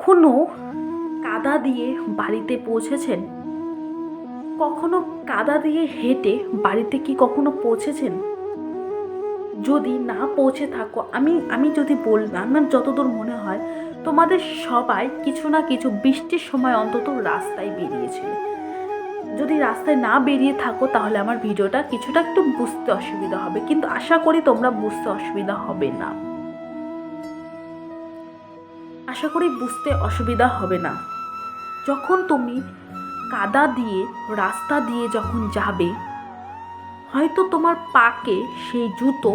কখনো কাদা দিয়ে বাড়িতে পৌঁছেছেন? কখনো কাদা দিয়ে হেঁটে বাড়িতে কি কখনো পৌঁছেছেন? যদি না পৌঁছে থাকো, আমি যদি আমার যতদূর মনে হয় তোমাদের সবাই কিছু না কিছু বৃষ্টির সময় অন্তত রাস্তায় বেরিয়েছিলে। যদি রাস্তায় না বেরিয়ে থাকো তাহলে আমার ভিডিওটা কিছুটা একটু বুঝতে অসুবিধা হবে, কিন্তু আশা করি তোমরা বুঝতে অসুবিধা হবে না। আশা করি বুঝতে অসুবিধা হবে না। যখন তুমি কাদা দিয়ে রাস্তা দিয়ে যখন যাবে, হয়তো তোমার পাকে সেই জুতো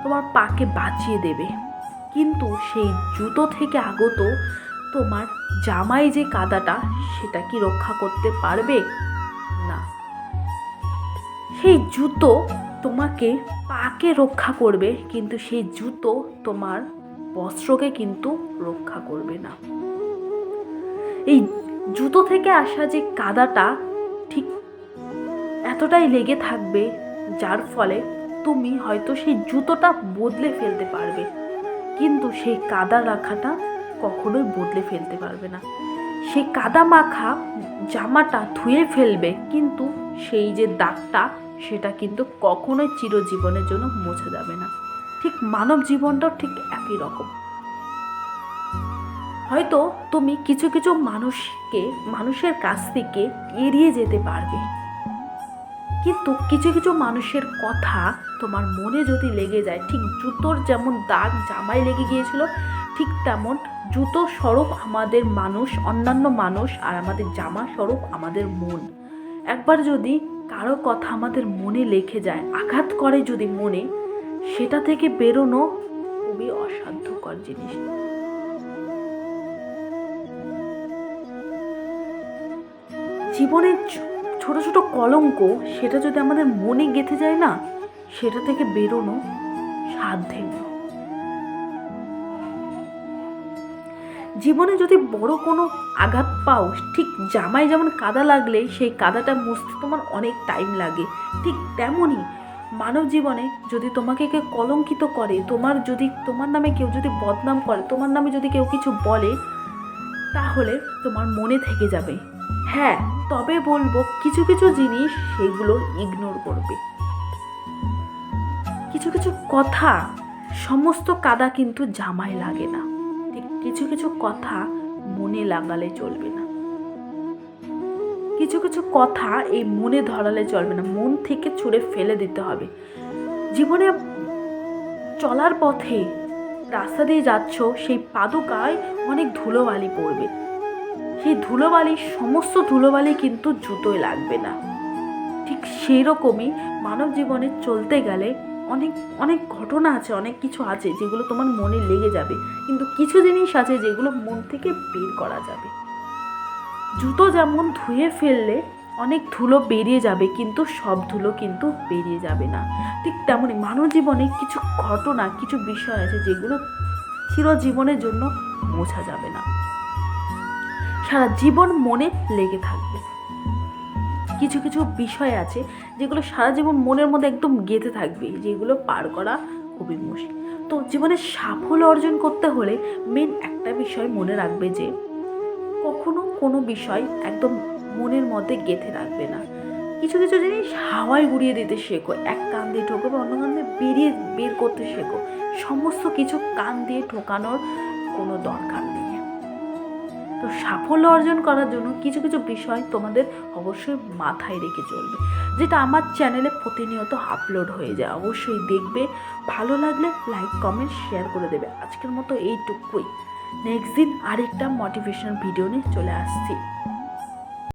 তোমার পাকে বাঁচিয়ে দেবে, কিন্তু সেই জুতো থেকে আগত তোমার জামায় যে কাদাটা, সেটা কি রক্ষা করতে পারবে? না। সেই জুতো তোমাকে পাকে রক্ষা করবে, কিন্তু সেই জুতো তোমার বস্ত্রকে কিন্তু রক্ষা করবে না। এই জুতো থেকে আসা যে কাদাটা ঠিক এতটাই লেগে থাকবে, যার ফলে তুমি হয়তো সেই জুতোটা বদলে ফেলতে পারবে, কিন্তু সেই কাদা রাখাটা কখনোই বদলে ফেলতে পারবে না। সেই কাদা মাখা জামাটা ধুয়ে ফেলবে, কিন্তু সেই যে দাগটা, সেটা কিন্তু কখনোই চিরজীবনের জন্য মুছে যাবে না। ঠিক মানব জীবনটাও ঠিক একই রকম। হয়তো তুমি কিছু কিছু মানুষের কাছ থেকে এড়িয়ে যেতে পারবে, কিন্তু কিছু কিছু মানুষের কথা তোমার মনে যদি লেগে যায়, ঠিক জুতোর যেমন দাগ জামায় লেগে গিয়েছিল, ঠিক তেমন জুতো স্বরূপ আমাদের মানুষ, অন্যান্য মানুষ, আর আমাদের জামা স্বরূপ আমাদের মন। একবার যদি কারো কথা আমাদের মনে লেগে যায়, আঘাত করে যদি মনে, সেটা থেকে বেরোনো খুবই অসাধ্যকর জিনিস। জীবনের ছোট ছোট কলঙ্ক, সেটা যদি আমাদের মনে গেঁথে যায় না, সেটা থেকে বেরোনো সাধ্যের না। জীবনে যদি বড় কোনো আঘাত পাও, ঠিক জামায় যেমন কাদা লাগলে সেই কাদাটা মুছতে তোমার অনেক টাইম লাগে, ঠিক তেমনই মানব জীবনে যদি তোমাকে কেউ কলঙ্কিত করে, তোমার নামে কেউ যদি বদনাম করে, তোমার নামে যদি কেউ কিছু বলে, তাহলে তোমার মনে থেকে যাবে। হ্যাঁ, তবে বলবো কিছু কিছু জিনিস সেগুলো ইগনোর করবে। কিছু কিছু কথা, সমস্ত কাদা কিন্তু জামায় লাগে না, ঠিক কিছু কিছু কথা মনে লাগালে চলবে না। কিছু কিছু কথা এই মনে ধরালে চলবে না, মন থেকে ছুঁড়ে ফেলে দিতে হবে। জীবনে চলার পথে রাস্তা দিয়ে যাচ্ছ, সেই পাদুকায় অনেক ধুলোবালি পড়বে, সেই ধুলোবালি, সমস্ত ধুলোবালি কিন্তু জুতোয় লাগবে না। ঠিক সেই রকমই মানব জীবনে চলতে গেলে অনেক অনেক ঘটনা আছে, অনেক কিছু আছে যেগুলো তোমার মনে লেগে যাবে, কিন্তু কিছু জিনিস আছে যেগুলো মন থেকে বের করা যাবে। জুতো যেমন ধুয়ে ফেললে অনেক ধুলো বেরিয়ে যাবে, কিন্তু সব ধুলো কিন্তু বেরিয়ে যাবে না, ঠিক তেমনই মানব জীবনে কিছু ঘটনা, কিছু বিষয় আছে যেগুলো চিরজীবনের জন্য মোছা যাবে না, সারা জীবন মনে লেগে থাকবে। কিছু কিছু বিষয় আছে যেগুলো সারা জীবন মনের মধ্যে একদম গেঁথে থাকবে, যেগুলো পার করা খুবই মুশকিল। তো জীবনে সাফল্য অর্জন করতে হলে মেন একটা বিষয় মনে রাখবে, যে কখনো কোনো বিষয় একদম মনের মধ্যে গেঁথে রাখবে না। কিছু কিছু জিনিস হাওয়ায় উড়িয়ে দিতে শেখো, এক কান দিয়ে ঠোকো বা অন্য কান দিয়ে বের করতে শেখো। সমস্ত কিছু কান দিয়ে ঠোকানোর কোনো দরকার নেই। তো সাফল্য অর্জন করার জন্য কিছু কিছু বিষয় তোমাদের অবশ্যই মাথায় রেখে চলবে, যেটা আমার চ্যানেলে প্রতিনিয়ত আপলোড হয়ে যায়। অবশ্যই দেখবে, ভালো লাগলে লাইক কমেন্ট শেয়ার করে দেবে। আজকের মতো এইটুকুই, নেক্সট দিন আরেকটা মোটিভেশনাল ভিডিও নিয়ে চলে আসছি।